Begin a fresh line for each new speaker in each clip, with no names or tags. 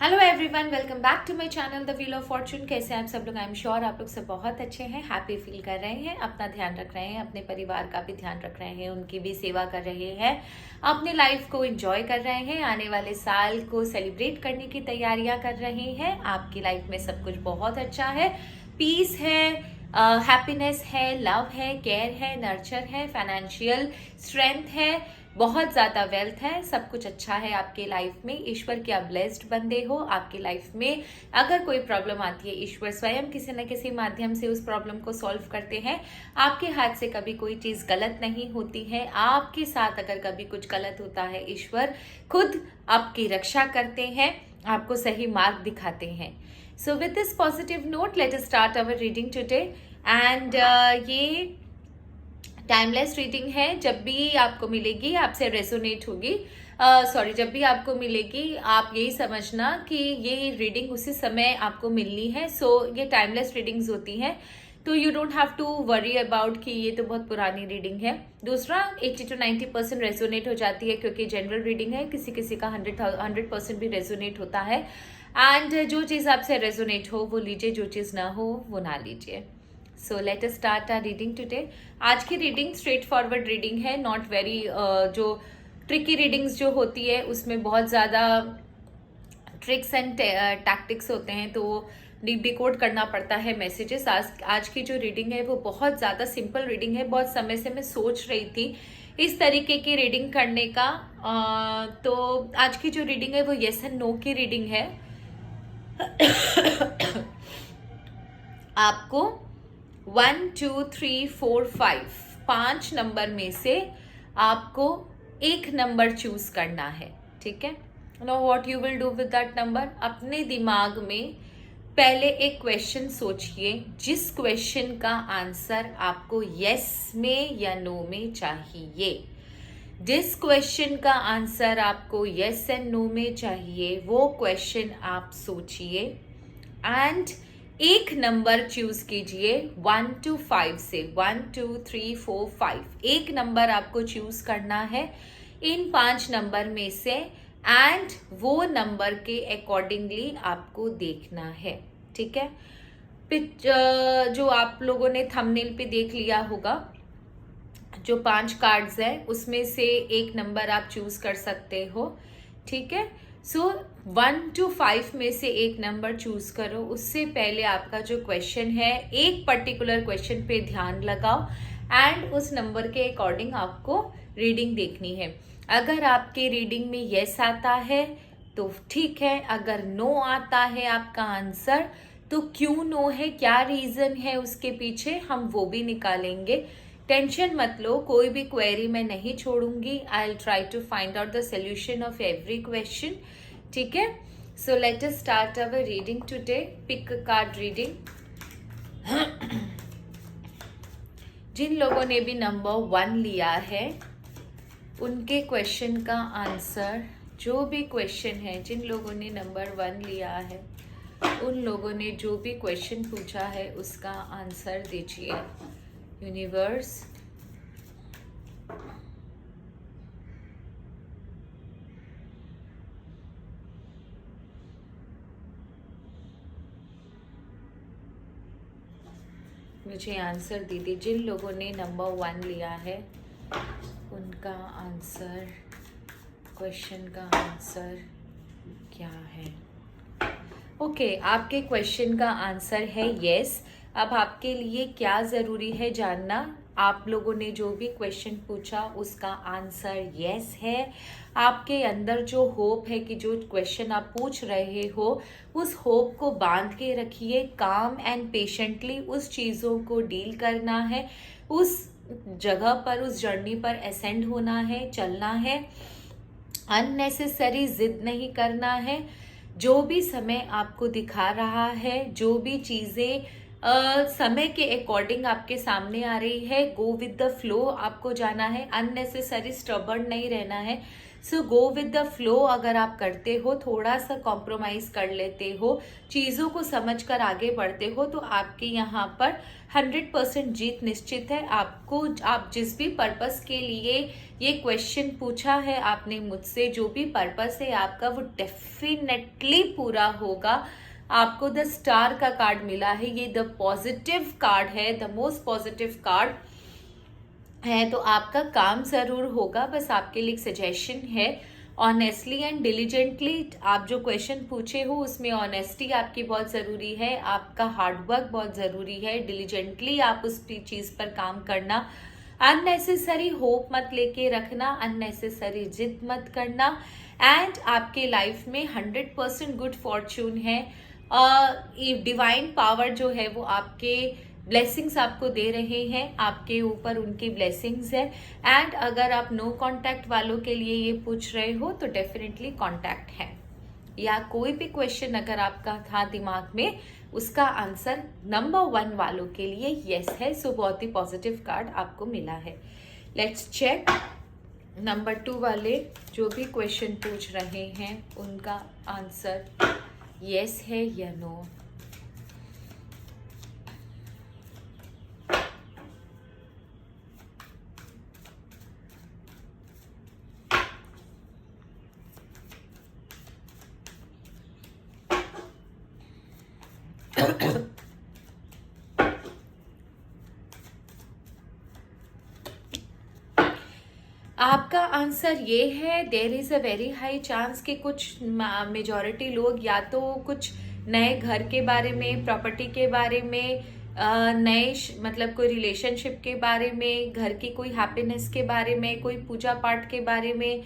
Hello everyone, welcome back to my channel the wheel of fortune. कैसे हैं आप सब लोग? आई एम श्योर आप लोग सब बहुत अच्छे हैं, हैप्पी फील कर रहे हैं, अपना ध्यान रख रहे हैं, अपने परिवार का भी ध्यान रख रहे हैं, उनकी भी सेवा कर रहे हैं, अपनी लाइफ को एंजॉय कर रहे हैं, आने वाले साल को सेलिब्रेट करने की तैयारियां कर रहे हैं। आपकी लाइफ में सब कुछ बहुत अच्छा है, पीस है, हैप्पीनेस है, लव है, केयर है, नर्चर है, फाइनेंशियल स्ट्रेंथ है, बहुत ज़्यादा वेल्थ है, सब कुछ अच्छा है आपके लाइफ में। ईश्वर के आप ब्लेस्ड बंदे हो। आपकी लाइफ में अगर कोई प्रॉब्लम आती है, ईश्वर स्वयं किसी न किसी माध्यम से उस प्रॉब्लम को सॉल्व करते हैं। आपके हाथ से कभी कोई चीज़ गलत नहीं होती है। आपके साथ अगर कभी कुछ गलत होता है, ईश्वर खुद आपकी रक्षा करते हैं, आपको सही मार्ग दिखाते हैं। So with this positive note late us start our reading today. And ये टाइमलेस रीडिंग है, जब भी आपको मिलेगी आपसे रेजोनेट होगी। जब भी आपको मिलेगी आप यही समझना कि ये रीडिंग उसी समय आपको मिलनी है। ये टाइमलेस रीडिंग्स होती हैं, तो you don't have to worry about कि ये तो बहुत पुरानी रीडिंग है। दूसरा, 80 to 90% रेजोनेट हो जाती है क्योंकि जनरल रीडिंग है, किसी किसी का 100% भी रेजोनेट होता है। एंड जो चीज़ आपसे रेजोनेट हो वो लीजिए, जो चीज़ ना हो वो ना लीजिए। So let us start our reading today. आज की रीडिंग स्ट्रेट फॉरवर्ड रीडिंग है, नॉट वेरी जो ट्रिकी रीडिंग्स जो होती है उसमें बहुत ज़्यादा ट्रिक्स एंड टैक्टिक्स होते हैं, तो डिकोड करना पड़ता है मैसेजेस। आज की जो रीडिंग है वो बहुत ज़्यादा सिंपल रीडिंग है। बहुत समय से मैं सोच रही थी इस तरीके की रीडिंग करने का। तो आज की जो रीडिंग है वो येस एंड नो की रीडिंग है। आपको 1 2 3 4 5 5 नंबर में से आपको एक नंबर चूज करना है, ठीक है। Know what you will do with that number, अपने दिमाग में पहले एक क्वेश्चन सोचिए, जिस क्वेश्चन का आंसर आपको यस में या नो में चाहिए। जिस क्वेश्चन का आंसर आपको यस एंड नो में चाहिए वो क्वेश्चन आप सोचिए एंड एक नंबर चूज कीजिए 1 to 5 से। 1 2 3 4 5 एक नंबर आपको चूज करना है इन 5 नंबर में से, एंड वो नंबर के अकॉर्डिंगली आपको देखना है, ठीक है। जो आप लोगों ने थंबनेल पे देख लिया होगा, जो 5 कार्ड्स है उसमें से एक नंबर आप चूज कर सकते हो, ठीक है। 1 to 5 में से एक नंबर चूज करो। उससे पहले आपका जो क्वेश्चन है, एक पर्टिकुलर क्वेश्चन पे ध्यान लगाओ एंड उस नंबर के अकॉर्डिंग आपको रीडिंग देखनी है। अगर आपके रीडिंग में यस आता है तो ठीक है, अगर नो आता है आपका आंसर तो क्यों नो है, क्या रीजन है उसके पीछे, हम वो भी निकालेंगे। टेंशन मत लो, कोई भी क्वेरी मैं नहीं छोड़ूंगी। I will try to find out the solution of every question, ठीक है। So let us start our reading today. Pick card reading. जिन लोगों ने भी नंबर 1 लिया है उनके क्वेश्चन का आंसर, जो भी क्वेश्चन है, जिन लोगों ने नंबर 1 लिया है उन लोगों ने जो भी क्वेश्चन पूछा है उसका आंसर दीजिए। यूनिवर्स, मुझे आंसर दीजिए। जिन लोगों ने नंबर 1 लिया है उनका आंसर, क्वेश्चन का आंसर क्या है? ओके, आपके क्वेश्चन का आंसर है यस। अब आपके लिए क्या ज़रूरी है जानना, आप लोगों ने जो भी क्वेश्चन पूछा उसका आंसर यस है। आपके अंदर जो होप है कि जो क्वेश्चन आप पूछ रहे हो उस होप को बांध के रखिए, काम एंड पेशेंटली उस चीज़ों को डील करना है, उस जगह पर, उस जर्नी पर असेंड होना है, चलना है, अननेसेसरी जिद नहीं करना है। जो भी समय आपको दिखा रहा है, जो भी चीज़ें समय के अकॉर्डिंग आपके सामने आ रही है, गो विद द फ्लो आपको जाना है, अननेसेसरी स्टबर्न नहीं रहना है। सो गो विद द फ्लो अगर आप करते हो, थोड़ा सा कॉम्प्रोमाइज कर लेते हो, चीज़ों को समझ कर आगे बढ़ते हो, तो आपके यहाँ पर 100% जीत निश्चित है। आपको, आप जिस भी पर्पस के लिए ये क्वेश्चन पूछा है आपने मुझसे, जो भी पर्पस है आपका, वो डेफिनेटली पूरा होगा। आपको द स्टार का कार्ड मिला है, ये द पॉजिटिव कार्ड है, द मोस्ट पॉजिटिव कार्ड है, तो आपका काम जरूर होगा। बस आपके लिए एक सजेशन है, ऑनेस्टली एंड डिलीजेंटली आप जो क्वेश्चन पूछे हो उसमें ऑनेस्टी आपकी बहुत ज़रूरी है, आपका हार्डवर्क बहुत ज़रूरी है, डिलीजेंटली आप उस चीज़ पर काम करना, अननेसेसरी होप मत लेके रखना, अननेसेसरी जिद मत करना, एंड आपके लाइफ में 100% गुड फॉर्च्यून है। डिवाइन पावर जो है वो आपके ब्लेसिंग्स आपको दे रहे हैं, आपके ऊपर उनकी ब्लेसिंग्स है। एंड अगर आप नो कांटेक्ट वालों के लिए ये पूछ रहे हो तो डेफिनेटली कांटेक्ट है, या कोई भी क्वेश्चन अगर आपका था दिमाग में, उसका आंसर नंबर 1 वालों के लिए यस है। सो बहुत ही पॉजिटिव कार्ड आपको मिला है। लेट्स चेक नंबर 2 वाले जो भी क्वेश्चन पूछ रहे हैं उनका आंसर यस है या नो। आपका आंसर ये है, there is a very high chance कि कुछ मेजॉरिटी लोग या तो कुछ नए घर के बारे में, प्रॉपर्टी के बारे में, नए मतलब कोई रिलेशनशिप के बारे में, घर की कोई हैप्पीनेस के बारे में, कोई पूजा पाठ के बारे में,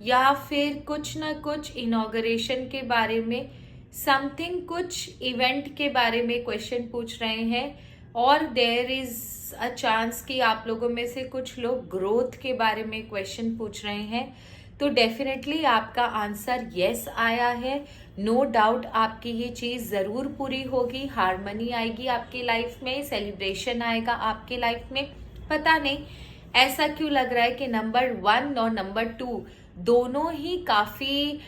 या फिर कुछ ना कुछ इनॉग्रेशन के बारे में, समथिंग कुछ इवेंट के बारे में क्वेश्चन पूछ रहे हैं। और देयर इज अ चांस कि आप लोगों में से कुछ लोग ग्रोथ के बारे में क्वेश्चन पूछ रहे हैं। तो डेफिनेटली आपका आंसर यस आया है। नो डाउट आपकी ये चीज़ ज़रूर पूरी होगी, हार्मनी आएगी आपकी लाइफ में, सेलिब्रेशन आएगा आपकी लाइफ में। पता नहीं ऐसा क्यों लग रहा है कि नंबर 1 और नंबर 2 दोनों ही काफ़ी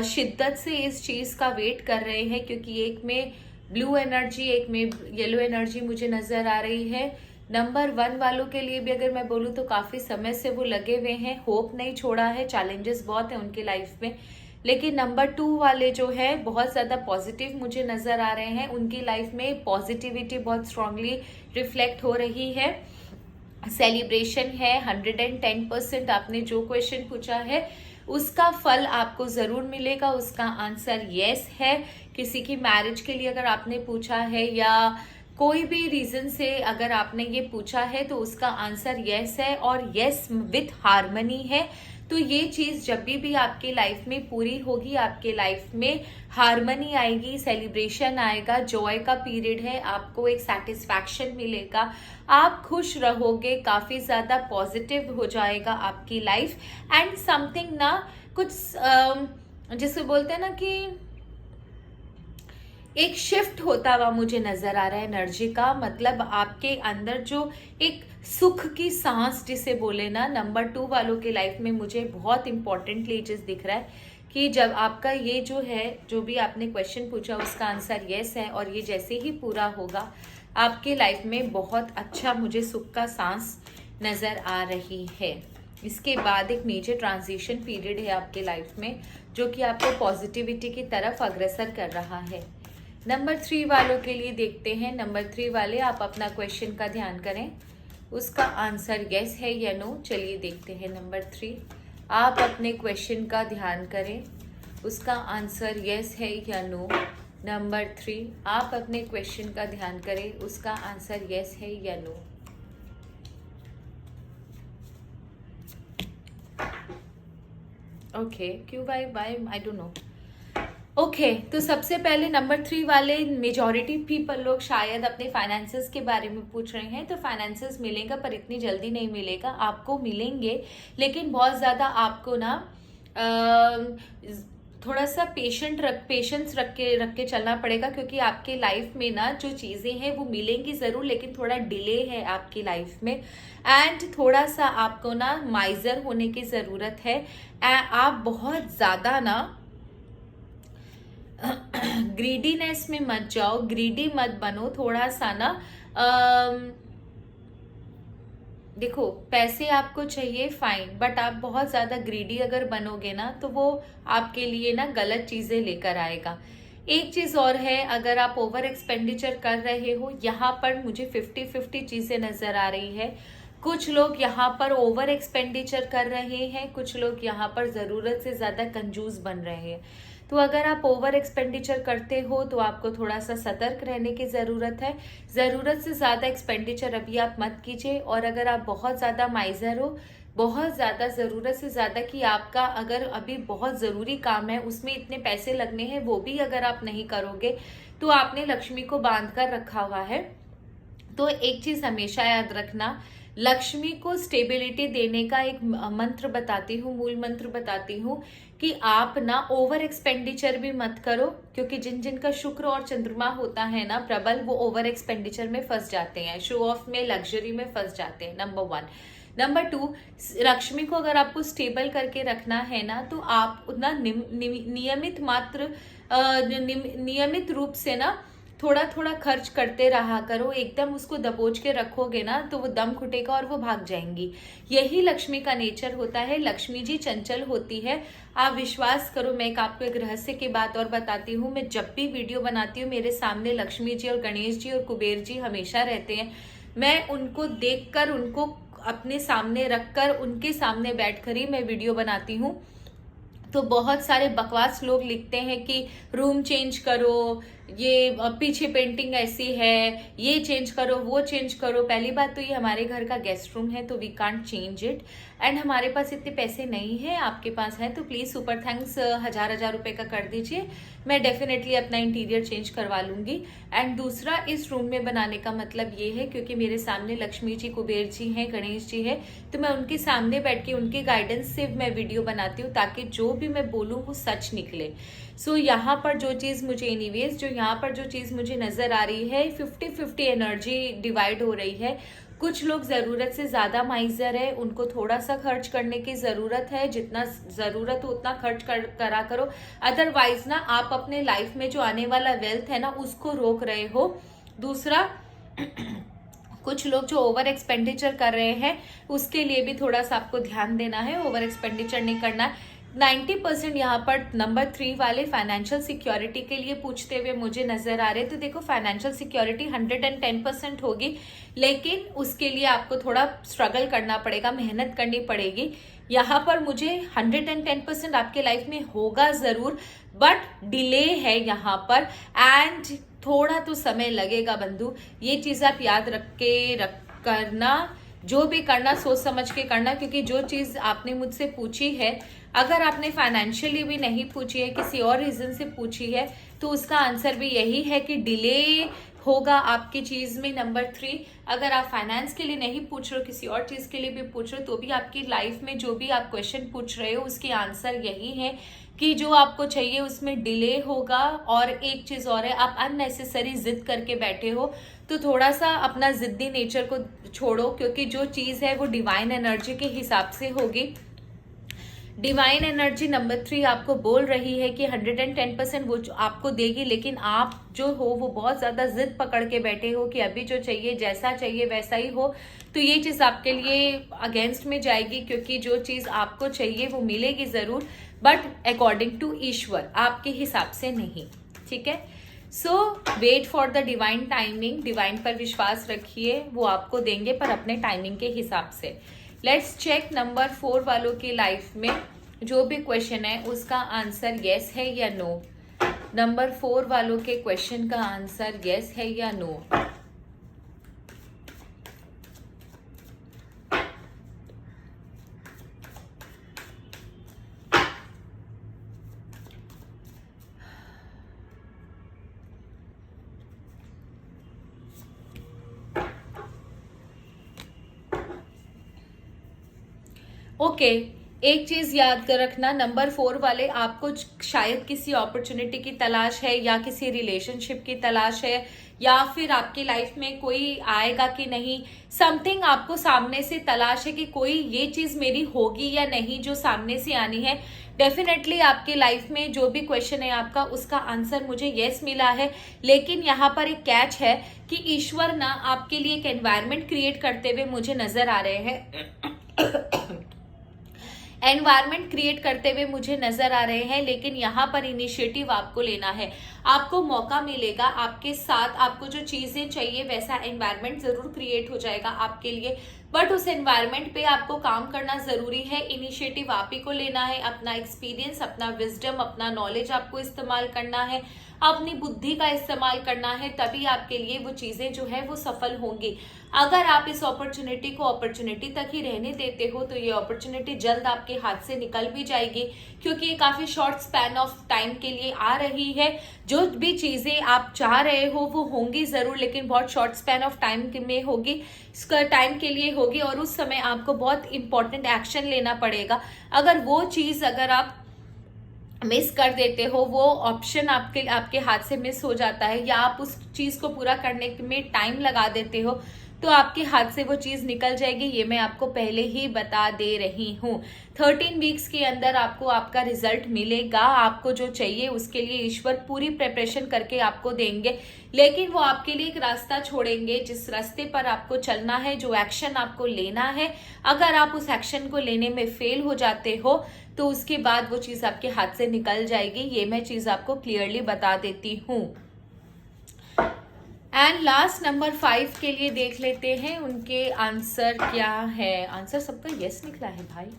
शिद्दत से इस चीज़ का वेट कर रहे हैं, क्योंकि एक में ब्लू एनर्जी, एक में येलो एनर्जी मुझे नज़र आ रही है। नंबर 1 वालों के लिए भी अगर मैं बोलूँ तो काफ़ी समय से वो लगे हुए हैं, होप नहीं छोड़ा है, चैलेंजेस बहुत हैं उनकी लाइफ में। लेकिन नंबर 2 वाले जो है बहुत ज़्यादा पॉजिटिव मुझे नज़र आ रहे हैं, उनकी लाइफ में पॉजिटिविटी बहुत स्ट्रांगली रिफ्लेक्ट हो रही है, सेलिब्रेशन है 110%। आपने जो क्वेश्चन पूछा है उसका फल आपको ज़रूर मिलेगा, उसका आंसर यस है। किसी की मैरिज के लिए अगर आपने पूछा है, या कोई भी रीज़न से अगर आपने ये पूछा है, तो उसका आंसर यस है, और यस विथ हार्मनी है। तो ये चीज़ जब भी आपकी लाइफ में पूरी होगी, आपके लाइफ में हार्मनी आएगी, सेलिब्रेशन आएगा, जॉय का पीरियड है, आपको एक सेटिस्फैक्शन मिलेगा, आप खुश रहोगे, काफ़ी ज़्यादा पॉजिटिव हो जाएगा आपकी लाइफ। एंड समथिंग ना कुछ जिसे बोलते हैं ना कि एक शिफ्ट होता हुआ मुझे नजर आ रहा है एनर्जी का, मतलब आपके अंदर जो एक सुख की सांस जिसे बोले ना, नंबर 2 वालों की लाइफ में मुझे बहुत इंपॉर्टेंटली चीज दिख रहा है कि जब आपका ये जो है, जो भी आपने क्वेश्चन पूछा उसका आंसर यस है, और ये जैसे ही पूरा होगा आपके लाइफ में बहुत अच्छा मुझे सुख का सांस नजर आ रही है। इसके बाद एक मेजर ट्रांजिशन पीरियड है आपके लाइफ में, जो कि आपको पॉजिटिविटी की तरफ अग्रसर कर रहा है। नंबर 3 वालों के लिए देखते हैं। नंबर 3 वाले, आप अपना क्वेश्चन का ध्यान करें, उसका आंसर यस है या नो। चलिए देखते हैं। नंबर 3, आप अपने क्वेश्चन का ध्यान करें, उसका आंसर यस है या नो। नंबर 3, आप अपने क्वेश्चन का ध्यान करें, उसका आंसर यस है या नो। ओके, क्यों by I don't know. Okay, तो सबसे पहले नंबर 3 वाले मेजॉरिटी पीपल लोग शायद अपने फाइनेंसेस के बारे में पूछ रहे हैं। तो फाइनेंसेस मिलेगा, पर इतनी जल्दी नहीं मिलेगा, आपको मिलेंगे, लेकिन बहुत ज़्यादा आपको ना थोड़ा सा पेशेंस रख के चलना पड़ेगा, क्योंकि आपके लाइफ में ना जो चीज़ें हैं वो मिलेंगी ज़रूर, लेकिन थोड़ा डिले है आपकी लाइफ में। एंड थोड़ा सा आपको ना माइजर होने की ज़रूरत है। आप बहुत ज़्यादा ना ग्रीडीनेस में मत जाओ, ग्रीडी मत बनो, थोड़ा सा ना देखो पैसे आपको चाहिए फाइन, बट आप बहुत ज्यादा ग्रीडी अगर बनोगे ना तो वो आपके लिए ना गलत चीजें लेकर आएगा। एक चीज और है, अगर आप ओवर एक्सपेंडिचर कर रहे हो, यहाँ पर मुझे 50-50 चीजें नजर आ रही है। कुछ लोग यहाँ पर ओवर एक्सपेंडिचर कर रहे हैं, कुछ लोग यहाँ पर जरूरत से ज्यादा कंजूस बन रहे हैं। तो अगर आप ओवर एक्सपेंडिचर करते हो तो आपको थोड़ा सा सतर्क रहने की ज़रूरत है। ज़रूरत से ज़्यादा एक्सपेंडिचर अभी आप मत कीजिए। और अगर आप बहुत ज़्यादा माइजर हो, बहुत ज़्यादा ज़रूरत से ज़्यादा कि आपका अगर अभी बहुत ज़रूरी काम है उसमें इतने पैसे लगने हैं, वो भी अगर आप नहीं करोगे तो आपने लक्ष्मी को बांध कर रखा हुआ है। तो एक चीज़ हमेशा याद रखना, लक्ष्मी को स्टेबिलिटी देने का एक मंत्र बताती हूँ, मूल मंत्र बताती हूँ कि आप ना ओवर एक्सपेंडिचर भी मत करो, क्योंकि जिन जिन का शुक्र और चंद्रमा होता है ना प्रबल, वो ओवर एक्सपेंडिचर में फंस जाते हैं, शो ऑफ में, लग्जरी में फंस जाते हैं। नंबर 1। नंबर 2, लक्ष्मी को अगर आपको स्टेबल करके रखना है ना तो आप ना नियमित रूप से ना थोड़ा थोड़ा खर्च करते रहा करो। एकदम उसको दबोच के रखोगे ना तो वो दम घुटेगा और वो भाग जाएंगी। यही लक्ष्मी का नेचर होता है। लक्ष्मी जी चंचल होती है, आप विश्वास करो। मैं आपको एक रहस्य की बात और बताती हूँ, मैं जब भी वीडियो बनाती हूँ मेरे सामने लक्ष्मी जी और गणेश जी और कुबेर जी हमेशा रहते हैं। मैं उनको देखकर, उनको अपने सामने रखकर, उनके सामने बैठकर ही मैं वीडियो बनाती हूँ। तो बहुत सारे बकवास लोग लिखते हैं कि रूम चेंज करो, ये पीछे पेंटिंग ऐसी है, ये चेंज करो, वो चेंज करो। पहली बात तो ये हमारे घर का गेस्ट रूम है तो we can't change it, and हमारे पास इतने पैसे नहीं है। आपके पास है तो प्लीज सुपर थैंक्स 1000 रुपए का कर दीजिए, मैं डेफिनेटली अपना इंटीरियर चेंज करवा लूंगी। एंड दूसरा, इस रूम में बनाने का मतलब ये है क्योंकि मेरे सामने लक्ष्मी जी, कुबेर जी हैं, गणेश जी है, तो मैं उनके सामने बैठ के उनके गाइडेंस से मैं वीडियो बनाती हूँ ताकि जो भी मैं बोलूँ वो सच निकले। सो यहाँ पर जो चीज़ मुझे एनीवेज, जो यहाँ पर जो चीज़ मुझे नजर आ रही है, 50-50 एनर्जी डिवाइड हो रही है। कुछ लोग ज़रूरत से ज़्यादा माइजर है, उनको थोड़ा सा खर्च करने की ज़रूरत है, जितना ज़रूरत हो उतना खर्च करा करो। अदरवाइज ना आप अपने लाइफ में जो आने वाला वेल्थ है ना उसको रोक रहे हो। दूसरा, कुछ लोग जो ओवर एक्सपेंडिचर कर रहे हैं उसके लिए भी थोड़ा सा आपको ध्यान देना है, ओवर एक्सपेंडिचर नहीं करना। 90% यहाँ पर नंबर 3 वाले फाइनेंशियल सिक्योरिटी के लिए पूछते हुए मुझे नजर आ रहे। तो देखो, फाइनेंशियल सिक्योरिटी 110% होगी, लेकिन उसके लिए आपको थोड़ा स्ट्रगल करना पड़ेगा, मेहनत करनी पड़ेगी। यहाँ पर मुझे 110% आपके लाइफ में होगा जरूर, बट डिले है यहाँ पर, एंड थोड़ा तो समय लगेगा बंधु। ये चीज आप याद रख करना। जो भी करना सोच समझ के करना, क्योंकि जो चीज आपने मुझसे पूछी है, अगर आपने फाइनेंशियली भी नहीं पूछी है, किसी और रीजन से पूछी है, तो उसका आंसर भी यही है कि डिले होगा आपकी चीज में। नंबर 3, अगर आप फाइनेंस के लिए नहीं पूछ रहे हो, किसी और चीज के लिए भी पूछ रहे हो, तो भी आपकी लाइफ में जो भी आप क्वेश्चन पूछ रहे हो उसके आंसर यही है कि जो आपको चाहिए उसमें डिले होगा। और एक चीज और है, आप अननेसेसरी जिद करके बैठे हो, तो थोड़ा सा अपना जिद्दी नेचर को छोड़ो, क्योंकि जो चीज है वो डिवाइन एनर्जी के हिसाब से होगी। डिवाइन एनर्जी नंबर 3 आपको बोल रही है कि 110% वो आपको देगी, लेकिन आप जो हो वो बहुत ज्यादा जिद पकड़ के बैठे हो कि अभी जो चाहिए, जैसा चाहिए वैसा ही हो। तो ये चीज आपके लिए अगेंस्ट में जाएगी, क्योंकि जो चीज आपको चाहिए वो मिलेगी जरूर, बट अकॉर्डिंग टू ईश्वर, आपके हिसाब से नहीं। ठीक है, so wait for the divine timing. Divine पर विश्वास रखिए, वो आपको देंगे पर अपने टाइमिंग के हिसाब से। लेट्स चेक नंबर 4 वालों की लाइफ में जो भी क्वेश्चन है उसका आंसर यस है या नो। नंबर 4 वालों के क्वेश्चन का आंसर यस है या नो। ओके, एक चीज याद कर रखना, नंबर 4 वाले, आपको शायद किसी अपॉर्चुनिटी की तलाश है या किसी रिलेशनशिप की तलाश है, या फिर आपकी लाइफ में कोई आएगा कि नहीं, समथिंग आपको सामने से तलाश है कि कोई ये चीज मेरी होगी या नहीं, जो सामने से आनी है। डेफिनेटली आपकी लाइफ में जो भी क्वेश्चन है आपका, उसका आंसर मुझे यस मिला है। लेकिन यहाँ पर एक कैच है कि ईश्वर ना आपके लिए एक एनवायरनमेंट क्रिएट करते हुए मुझे नजर आ रहे हैं एनवायरनमेंट क्रिएट करते हुए मुझे नजर आ रहे हैं। लेकिन यहाँ पर इनिशिएटिव आपको लेना है, आपको मौका मिलेगा, आपके साथ आपको जो चीजें चाहिए वैसा एनवायरनमेंट जरूर क्रिएट हो जाएगा आपके लिए, बट उस एनवायरनमेंट पे आपको काम करना जरूरी है। इनिशिएटिव आप ही को लेना है, अपना एक्सपीरियंस, अपना विजडम, अपना नॉलेज आपको इस्तेमाल करना है, अपनी बुद्धि का इस्तेमाल करना है, तभी आपके लिए वो चीजें जो है वो सफल होंगी। अगर आप इस अपॉर्चुनिटी को अपॉर्चुनिटी तक ही रहने देते हो तो ये अपॉर्चुनिटी जल्द आपके हाथ से निकल भी जाएगी, क्योंकि ये काफी शॉर्ट स्पैन ऑफ टाइम के लिए आ रही है। जो भी चीजें आप चाह रहे हो वो होंगी जरूर, लेकिन बहुत शॉर्ट स्पैन ऑफ टाइम में होगी, इसका टाइम के लिए होगी, और उस समय आपको बहुत इंपॉर्टेंट एक्शन लेना पड़ेगा। अगर वो चीज अगर आप मिस कर देते हो, वो ऑप्शन आपके हाथ से मिस हो जाता है, या आप उस चीज को पूरा करने में टाइम लगा देते हो, तो आपके हाथ से वो चीज निकल जाएगी। ये मैं आपको पहले ही बता दे रही हूँ। 13 वीक्स के अंदर आपको आपका रिजल्ट मिलेगा। आपको जो चाहिए उसके लिए ईश्वर पूरी प्रिपरेशन करके आपको देंगे, लेकिन वो आपके लिए एक रास्ता छोड़ेंगे, जिस रास्ते पर आपको चलना है, जो एक्शन आपको लेना है। अगर आप उस एक्शन को लेने में फेल हो जाते हो तो उसके बाद वो चीज आपके हाथ से निकल जाएगी। ये मैं चीज आपको क्लियरली बता देती हूँ। एंड लास्ट नंबर 5 के लिए देख लेते हैं उनके आंसर क्या है। आंसर सबका यस निकला है भाई।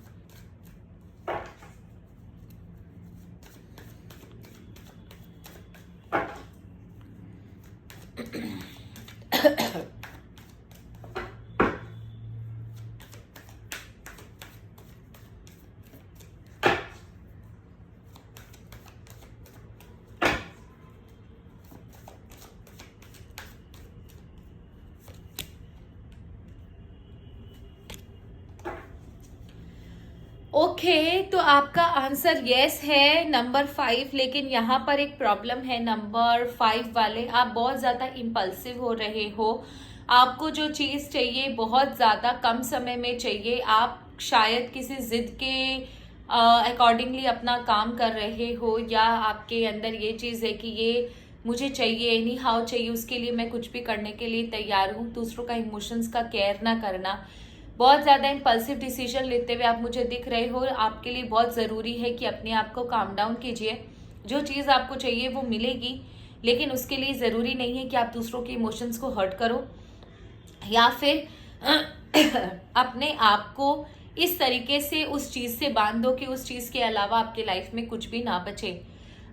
ओके, तो आपका आंसर यस है नंबर 5, लेकिन यहाँ पर एक प्रॉब्लम है नंबर 5 वाले, आप बहुत ज़्यादा इम्पल्सिव हो रहे हो। आपको जो चीज़ चाहिए बहुत ज़्यादा कम समय में चाहिए। आप शायद किसी जिद के अकॉर्डिंगली अपना काम कर रहे हो, या आपके अंदर ये चीज़ है कि ये मुझे चाहिए, एनी हाउ चाहिए, उसके लिए मैं कुछ भी करने के लिए तैयार हूँ। दूसरों का इमोशंस का केयर ना करना, बहुत ज़्यादा इम्पल्सिव डिसीजन लेते हुए आप मुझे दिख रहे हो। आपके लिए बहुत ज़रूरी है कि अपने आप को काम डाउन कीजिए। जो चीज़ आपको चाहिए वो मिलेगी, लेकिन उसके लिए ज़रूरी नहीं है कि आप दूसरों के इमोशंस को हर्ट करो, या फिर अपने आप को इस तरीके से उस चीज़ से बांध दो कि उस चीज़ के अलावा आपके लाइफ में कुछ भी ना बचे।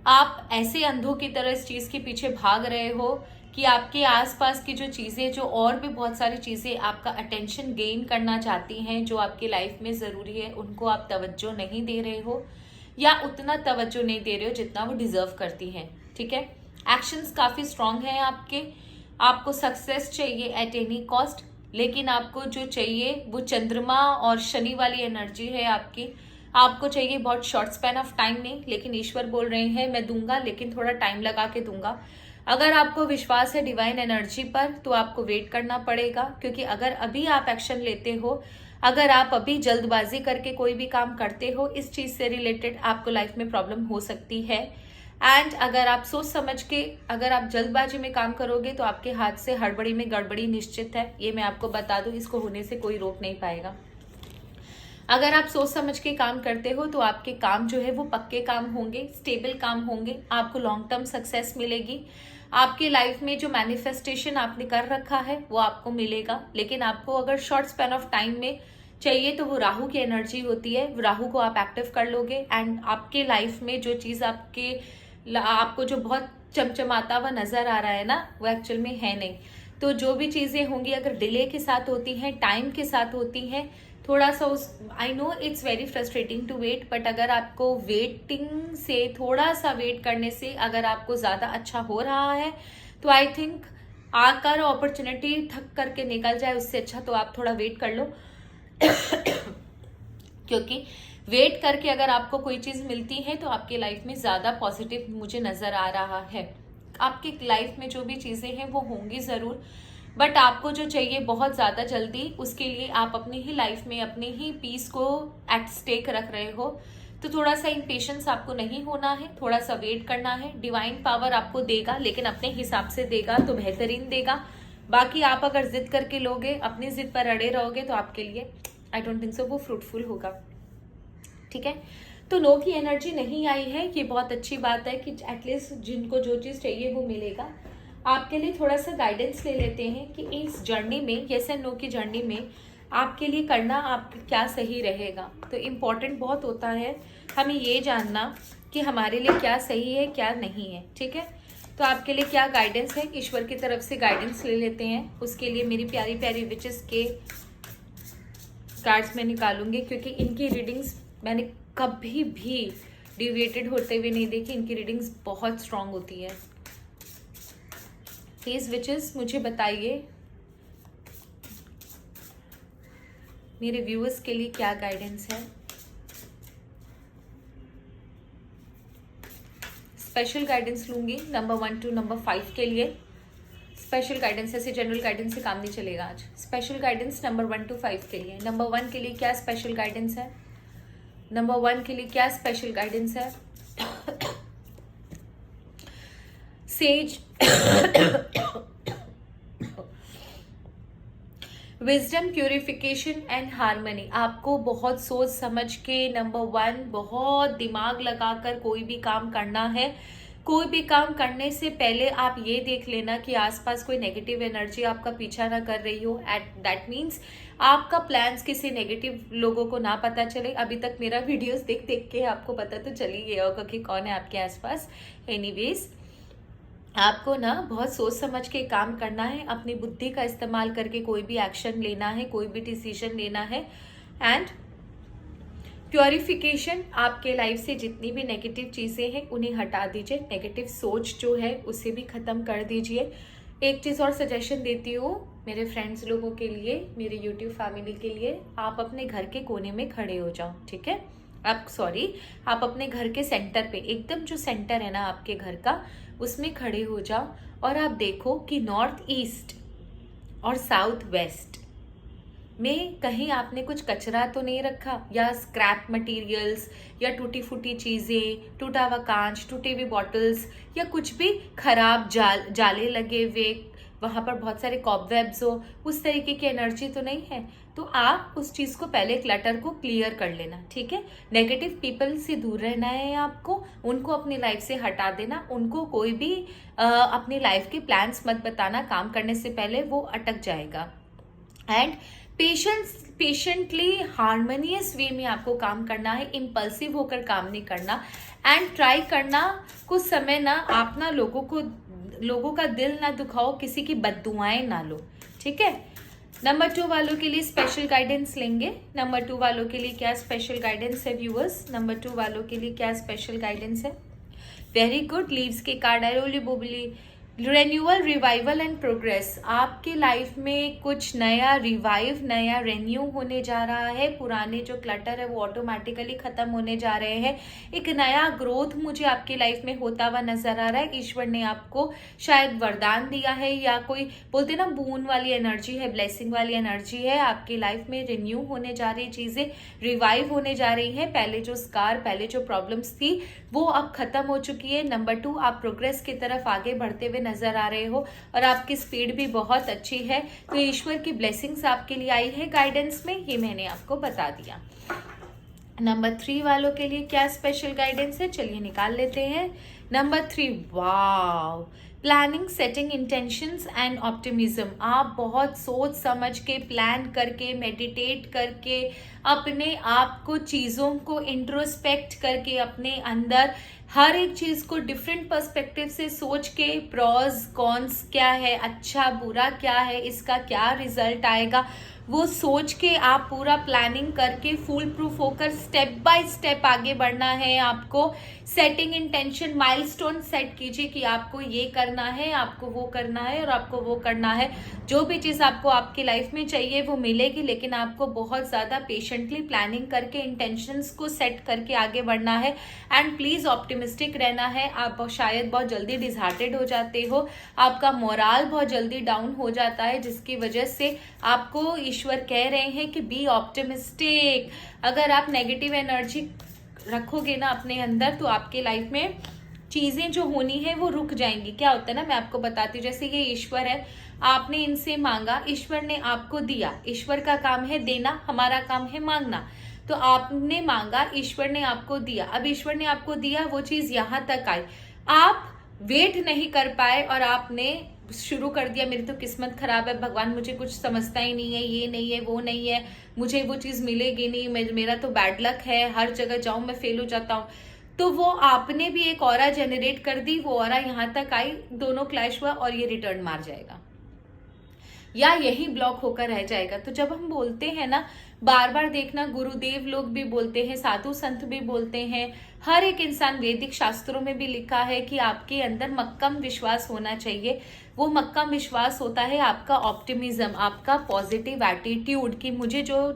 आप ऐसे अंधों की तरह इस चीज़ के पीछे भाग रहे हो कि आपके आसपास की जो चीज़ें, जो और भी बहुत सारी चीज़ें आपका अटेंशन गेन करना चाहती हैं, जो आपकी लाइफ में ज़रूरी है, उनको आप तवज्जो नहीं दे रहे हो, या उतना तवज्जो नहीं दे रहे हो जितना वो डिजर्व करती हैं। ठीक है, एक्शंस काफ़ी स्ट्रांग हैं आपके। आपको सक्सेस चाहिए एट एनी कॉस्ट, लेकिन आपको जो चाहिए वो चंद्रमा और शनि वाली एनर्जी है आपकी। आपको चाहिए बहुत शॉर्ट स्पैन ऑफ टाइम में, लेकिन ईश्वर बोल रहे हैं मैं दूंगा, लेकिन थोड़ा टाइम लगा के दूंगा। अगर आपको विश्वास है डिवाइन एनर्जी पर तो आपको वेट करना पड़ेगा, क्योंकि अगर अभी आप एक्शन लेते हो, अगर आप अभी जल्दबाजी करके कोई भी काम करते हो, इस चीज से रिलेटेड आपको लाइफ में प्रॉब्लम हो सकती है। एंड अगर आप सोच समझ के, अगर आप जल्दबाजी में काम करोगे तो आपके हाथ से हड़बड़ी में गड़बड़ी निश्चित है। ये मैं आपको बता दूं, इसको होने से कोई रोक नहीं पाएगा। अगर आप सोच समझ के काम करते हो तो आपके काम जो है वो पक्के काम होंगे, स्टेबल काम होंगे, आपको लॉन्ग टर्म सक्सेस मिलेगी। आपकी लाइफ में जो मैनिफेस्टेशन आपने कर रखा है वो आपको मिलेगा। लेकिन आपको अगर शॉर्ट स्पैन ऑफ टाइम में चाहिए तो वो राहु की एनर्जी होती है, राहु को आप एक्टिव कर लोगे एंड आपके लाइफ में जो चीज़ आपको जो बहुत चमचमाता हुआ नजर आ रहा है ना, वो एक्चुअल में है नहीं। तो जो भी चीज़ें होंगी अगर डिले के साथ होती हैं, टाइम के साथ होती हैं, थोड़ा सा I know it's very frustrating to wait, but अगर आपको वेटिंग से, थोड़ा सा वेट करने से अगर आपको ज़्यादा अच्छा हो रहा है तो आई थिंक आकर अपॉर्चुनिटी थक करके निकल जाए, उससे अच्छा तो आप थोड़ा वेट कर लो क्योंकि वेट करके अगर आपको कोई चीज मिलती है तो आपकी लाइफ में ज्यादा पॉजिटिव मुझे नजर आ रहा है। आपकी लाइफ में जो भी चीजें हैं वो होंगी जरूर, बट आपको जो चाहिए बहुत ज्यादा जल्दी, उसके लिए आप अपनी ही लाइफ में अपने ही पीस को एट स्टेक रख रहे हो। तो थोड़ा सा इम्पेशेंस आपको नहीं होना है, थोड़ा सा वेट करना है। डिवाइन पावर आपको देगा, लेकिन अपने हिसाब से देगा तो बेहतरीन देगा। बाकी आप अगर जिद करके लोगे, अपनी जिद पर अड़े रहोगे, तो आपके लिए आई डोंट थिंक सो वो फ्रूटफुल होगा। ठीक है, तो नो की एनर्जी नहीं आई है, ये बहुत अच्छी बात है कि एटलीस्ट जिनको जो चीज़ चाहिए वो मिलेगा। आपके लिए थोड़ा सा गाइडेंस ले लेते हैं कि इस जर्नी में, येस एंड नो की जर्नी में आपके लिए करना आप क्या सही रहेगा। तो इम्पॉर्टेंट बहुत होता है हमें ये जानना कि हमारे लिए क्या सही है क्या नहीं है। ठीक है, तो आपके लिए क्या गाइडेंस है, ईश्वर की तरफ से गाइडेंस ले लेते हैं। उसके लिए मेरी प्यारी प्यारी विचेस के कार्ड्स में निकालूंगी, क्योंकि इनकी रीडिंग्स मैंने कभी भी डिविएटेड होते हुए नहीं देखी। इनकी रीडिंग्स बहुत स्ट्रांग होती है। प्लीज विचेस मुझे बताइए मेरे व्यूअर्स के लिए क्या गाइडेंस है। स्पेशल गाइडेंस लूंगी नंबर 1 to नंबर 5 के लिए। स्पेशल गाइडेंस, ऐसे जनरल गाइडेंस से काम नहीं चलेगा आज। स्पेशल गाइडेंस नंबर 1 to 5 के लिए। नंबर 1 के लिए क्या स्पेशल गाइडेंस है? नंबर 1 के लिए क्या स्पेशल गाइडेंस है? Says wisdom, purification and harmony. आपको बहुत सोच समझ के नंबर 1 बहुत दिमाग लगाकर कोई भी काम करना है। कोई भी काम करने से पहले आप ये देख लेना कि आसपास कोई नेगेटिव एनर्जी आपका पीछा ना कर रही हो। एट दैट मीन्स आपका प्लान्स किसी नेगेटिव लोगों को ना पता चले। अभी तक मेरा वीडियोस देख देख के आपको पता तो चल ही गया होगा कि कौन है आपके आसपास। एनीवेज, आपको ना बहुत सोच समझ के काम करना है, अपनी बुद्धि का इस्तेमाल करके कोई भी एक्शन लेना है, कोई भी डिसीजन लेना है। एंड प्योरिफिकेशन, आपके लाइफ से जितनी भी नेगेटिव चीज़ें हैं उन्हें हटा दीजिए। नेगेटिव सोच जो है उसे भी ख़त्म कर दीजिए। एक चीज़ और सजेशन देती हूँ मेरे फ्रेंड्स लोगों के लिए, मेरे यूट्यूब फैमिली के लिए, आप अपने घर के कोने में खड़े हो जाओ। ठीक है, आप अपने घर के सेंटर पे, एकदम जो सेंटर है ना आपके घर का, उसमें खड़े हो जाओ और आप देखो कि नॉर्थ ईस्ट और साउथ वेस्ट में कहीं आपने कुछ कचरा तो नहीं रखा, या स्क्रैप मटेरियल्स, या टूटी फूटी चीज़ें, टूटा हुआ कांच, टूटे हुए बॉटल्स, या कुछ भी खराब जाले लगे हुए, वहाँ पर बहुत सारे कॉबवेब्स हो, उस तरीके की एनर्जी तो नहीं है। तो आप उस चीज़ को पहले, क्लटर को क्लियर कर लेना। ठीक है, नेगेटिव पीपल से दूर रहना है आपको, उनको अपनी लाइफ से हटा देना। उनको कोई भी अपनी लाइफ के प्लान्स मत बताना, काम करने से पहले वो अटक जाएगा। एंड पेशेंटली हार्मोनियस वे में आपको काम करना है, इम्पल्सिव होकर काम नहीं करना। एंड ट्राई करना कुछ समय ना आप ना लोगों का दिल ना दुखाओ, किसी की बद्दुआएं ना लो। ठीक है, नंबर 2 वालों के लिए स्पेशल गाइडेंस लेंगे। नंबर 2 वालों के लिए क्या स्पेशल गाइडेंस है व्यूअर्स? नंबर 2 वालों के लिए क्या स्पेशल गाइडेंस है? वेरी गुड, लीव्स के कार्ड, अरोली बोबली, रेन्यूअल, रिवाइवल एंड प्रोग्रेस। आपके लाइफ में कुछ नया रिवाइव, नया रेन्यू होने जा रहा है। पुराने जो क्लटर है वो ऑटोमेटिकली खत्म होने जा रहे हैं। एक नया ग्रोथ मुझे आपकी लाइफ में होता हुआ नजर आ रहा है। ईश्वर ने आपको शायद वरदान दिया है, या कोई बोलते ना बून वाली एनर्जी है, ब्लेसिंग वाली एनर्जी है। आपकी लाइफ में रिन्यू होने जा रही चीजें, रिवाइव होने जा रही हैं। पहले जो स्कार, पहले जो प्रॉब्लम्स थी वो अब खत्म हो चुकी है। नंबर 2, आप प्रोग्रेस की तरफ आगे बढ़ते हुए नजर आ रहे हो और आपकी स्पीड भी बहुत अच्छी है। तो ईश्वर की ब्लेसिंग्स आपके लिए आई है गाइडेंस में, ये मैंने आपको बता दिया। नंबर 3 वालों के लिए क्या स्पेशल गाइडेंस है, चलिए निकाल लेते हैं। Number 3, wow, planning, setting intentions and optimism. आप बहुत सोच समझ के, प्लान करके, मेडिटेट करके, अपने आप को, चीज़ों को इंट्रोस्पेक्ट करके, अपने अंदर हर एक चीज़ को डिफरेंट पर्सपेक्टिव से सोच के, प्रॉस कॉन्स क्या है, अच्छा बुरा क्या है, इसका क्या रिजल्ट आएगा, वो सोच के आप पूरा प्लानिंग करके फुल प्रूफ होकर स्टेप बाय स्टेप आगे बढ़ना है आपको। सेटिंग इंटेंशन, माइलस्टोन सेट कीजिए कि आपको ये करना करना है, आपको वो करना है और आपको वो करना है। जो भी चीज़ आपको आपकी लाइफ में चाहिए वो मिलेगी, लेकिन आपको बहुत ज़्यादा पेशेंटली प्लानिंग करके इंटेंशंस को सेट करके आगे बढ़ना है। एंड प्लीज़ ऑप्टिमिस्टिक रहना है। आप शायद बहुत जल्दी डिसहार्टेड हो जाते हो, आपका मोराल बहुत जल्दी डाउन हो जाता है, जिसकी वजह से आपको ईश्वर कह रहे हैं कि बी ऑप्टिमिस्टिक। अगर आप नेगेटिव एनर्जी रखोगे ना अपने अंदर, तो आपके लाइफ में चीजें जो होनी है वो रुक जाएंगी। क्या होता है ना, मैं आपको बताती हूँ। जैसे ये ईश्वर है, आपने इनसे मांगा, ईश्वर ने आपको दिया। ईश्वर का काम है देना, हमारा काम है मांगना। तो आपने मांगा, ईश्वर ने आपको दिया। अब ईश्वर ने आपको दिया, वो चीज यहाँ तक आई, आप वेट नहीं कर पाए और आपने शुरू कर दिया, मेरी तो किस्मत खराब है, भगवान मुझे कुछ समझता ही नहीं है, ये नहीं है, वो नहीं है, मुझे वो चीज मिलेगी नहीं, मेरा तो बैड लक है, हर जगह जाऊं मैं फेल हो जाता हूँ। तो वो आपने भी एक ऑरा जनरेट कर दी, वो ऑरा यहाँ तक आई, दोनों क्लैश हुआ और ये रिटर्न मार जाएगा या यही ब्लॉक होकर रह जाएगा। तो जब हम बोलते हैं ना, बार बार देखना, गुरुदेव लोग भी बोलते हैं, साधु संत भी बोलते हैं, हर एक इंसान, वैदिक शास्त्रों में भी लिखा है कि आपके अंदर मक्कम विश्वास होना चाहिए। वो मक्कम विश्वास होता है आपका ऑप्टिमिज्म, आपका पॉजिटिव एटीट्यूड कि मुझे जो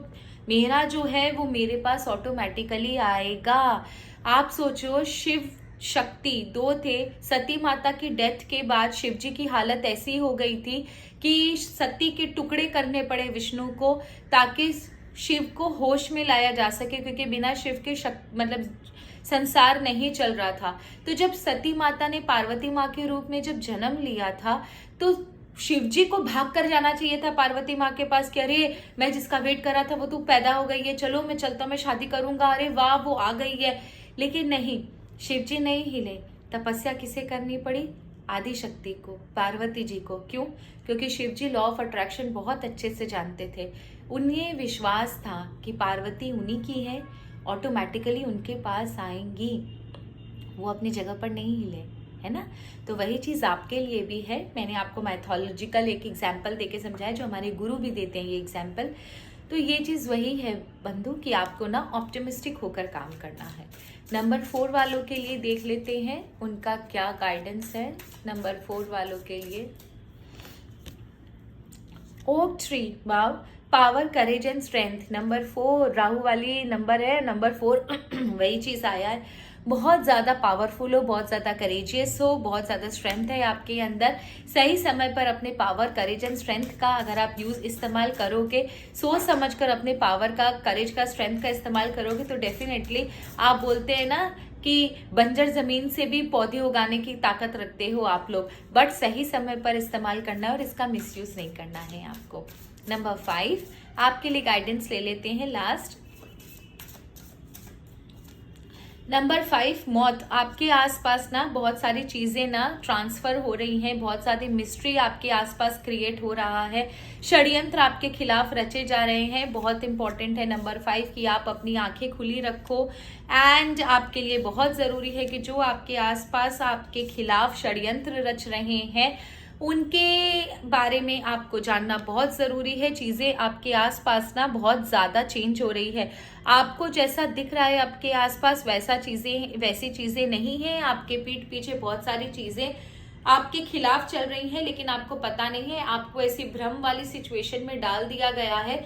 मेरा जो है वो मेरे पास ऑटोमेटिकली आएगा। आप सोचो, शिव शक्ति दो थे। सती माता की डेथ के बाद शिव जी की हालत ऐसी हो गई थी कि सती के टुकड़े करने पड़े विष्णु को, ताकि शिव को होश में लाया जा सके, क्योंकि बिना शिव के मतलब संसार नहीं चल रहा था। तो जब सती माता ने पार्वती माँ के रूप में जब जन्म लिया था, तो शिव जी को भाग कर जाना चाहिए था पार्वती माँ के पास कि अरे मैं जिसका वेट कर रहा था वो तो पैदा हो गई है, चलो मैं चलता हूँ, मैं शादी करूंगा, अरे वाह वो आ गई है। लेकिन नहीं, शिव जी नहीं हिले। तपस्या किसे करनी पड़ी? आदि शक्ति को, पार्वती जी को। क्यों? क्योंकि शिव जी लॉ ऑफ अट्रैक्शन बहुत अच्छे से जानते थे। उन्हें विश्वास था कि पार्वती उन्हीं की है, ऑटोमेटिकली उनके पास आएंगी, वो अपनी जगह पर नहीं हिले, है ना। तो वही चीज आपके लिए भी है। मैंने आपको मैथोलॉजिकल एक एग्जाम्पल देके समझाया, जो हमारे गुरु भी देते हैं ये एग्जाम्पल। तो ये चीज वही है बंधु कि आपको ना ऑप्टिमिस्टिक होकर काम करना है। नंबर 4 वालों के लिए देख लेते हैं उनका क्या गाइडेंस है। नंबर 4 वालों के लिए oak tree, wow, power, courage and strength. Number 4 Rahu वाली नंबर है, नंबर 4 वही चीज आया है। बहुत ज्यादा पावरफुल हो, बहुत ज्यादा करेजियस हो, बहुत ज्यादा स्ट्रेंथ है आपके अंदर। सही समय पर अपने पावर, करेज एंड स्ट्रेंथ का अगर आप इस्तेमाल करोगे, सोच समझकर अपने पावर का, करेज का, स्ट्रेंथ का इस्तेमाल करोगे, तो डेफिनेटली आप बोलते हैं ना कि बंजर जमीन से भी पौधे उगाने की ताकत रखते हो आप लोग। बट सही समय पर इस्तेमाल करना है और इसका मिसयूज नहीं करना है आपको। नंबर 5 आपके लिए गाइडेंस ले लेते हैं लास्ट। नंबर 5 मौत। आपके आसपास ना बहुत सारी चीजें ना ट्रांसफर हो रही हैं, बहुत सारी मिस्ट्री आपके आसपास क्रिएट हो रहा है, षड्यंत्र आपके खिलाफ रचे जा रहे हैं। बहुत इंपॉर्टेंट है नंबर 5 कि आप अपनी आंखें खुली रखो। एंड आपके लिए बहुत जरूरी है कि जो आपके आसपास आपके खिलाफ षड्यंत्र रच रहे हैं उनके बारे में आपको जानना बहुत ज़रूरी है। चीज़ें आपके आसपास ना बहुत ज़्यादा चेंज हो रही है। आपको जैसा दिख रहा है आपके आसपास वैसी चीज़ें नहीं है। आपके पीठ पीछे बहुत सारी चीज़ें आपके खिलाफ चल रही हैं, लेकिन आपको पता नहीं है। आपको ऐसी भ्रम वाली सिचुएशन में डाल दिया गया है।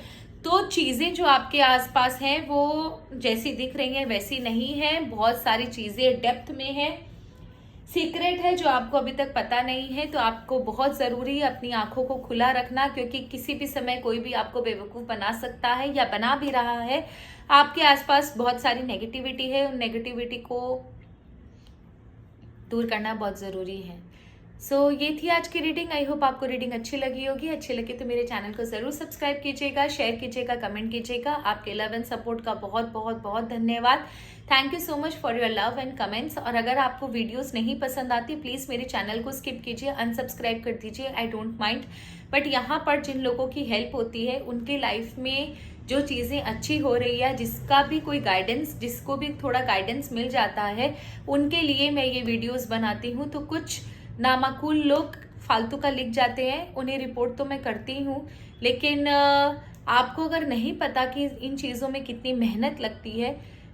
तो चीज़ें जो आपके आसपास हैं वो जैसी दिख रही हैं वैसी नहीं है। बहुत सारी चीज़ें डेप्थ में है, सीक्रेट है जो आपको अभी तक पता नहीं है। तो आपको बहुत जरूरी है अपनी आंखों को खुला रखना, क्योंकि किसी भी समय कोई भी आपको बेवकूफ बना सकता है या बना भी रहा है। आपके आसपास बहुत सारी नेगेटिविटी है, उन नेगेटिविटी को दूर करना बहुत जरूरी है। ये थी आज की रीडिंग। आई होप आपको रीडिंग अच्छी लगी होगी। अच्छी लगी तो मेरे चैनल को जरूर सब्सक्राइब कीजिएगा, शेयर कीजिएगा, कमेंट कीजिएगा। आपके लव एंड सपोर्ट का बहुत बहुत बहुत धन्यवाद। Thank you so much for your love and comments. और अगर आपको वीडियोस नहीं पसंद आती, प्लीज मेरे चैनल को स्किप कीजिए, अनसब्सक्राइब कर दीजिए, आई डोंट माइंड। बट यहाँ पर जिन लोगों की हेल्प होती है, उनके लाइफ में जो चीजें अच्छी हो रही है, जिसका भी कोई गाइडेंस, जिसको भी थोड़ा गाइडेंस मिल जाता है, उनके लिए मैं ये वीडियोस बनाती हूँ। तो कुछ नामाकूल लोग फालतू का लिख जाते हैं, उन्हें रिपोर्ट तो मैं करती हूँ, लेकिन आपको अगर नहीं पता कि इन चीज़ों में कितनी मेहनत लगती है,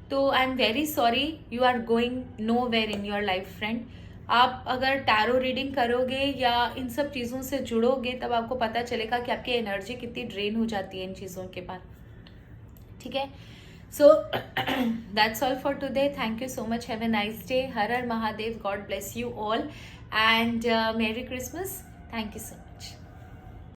तो I am very sorry, you are going nowhere in your life friend. आप अगर टैरो रीडिंग करोगे या इन सब चीज़ों से जुड़ोगे तब आपको पता चलेगा कि आपकी एनर्जी कितनी ड्रेन हो जाती है इन चीज़ों के बाद, ठीक है। So that's all for today, thank you so much, have a nice day, her her Mahadev, God bless you all and मेरी Christmas, thank you so much.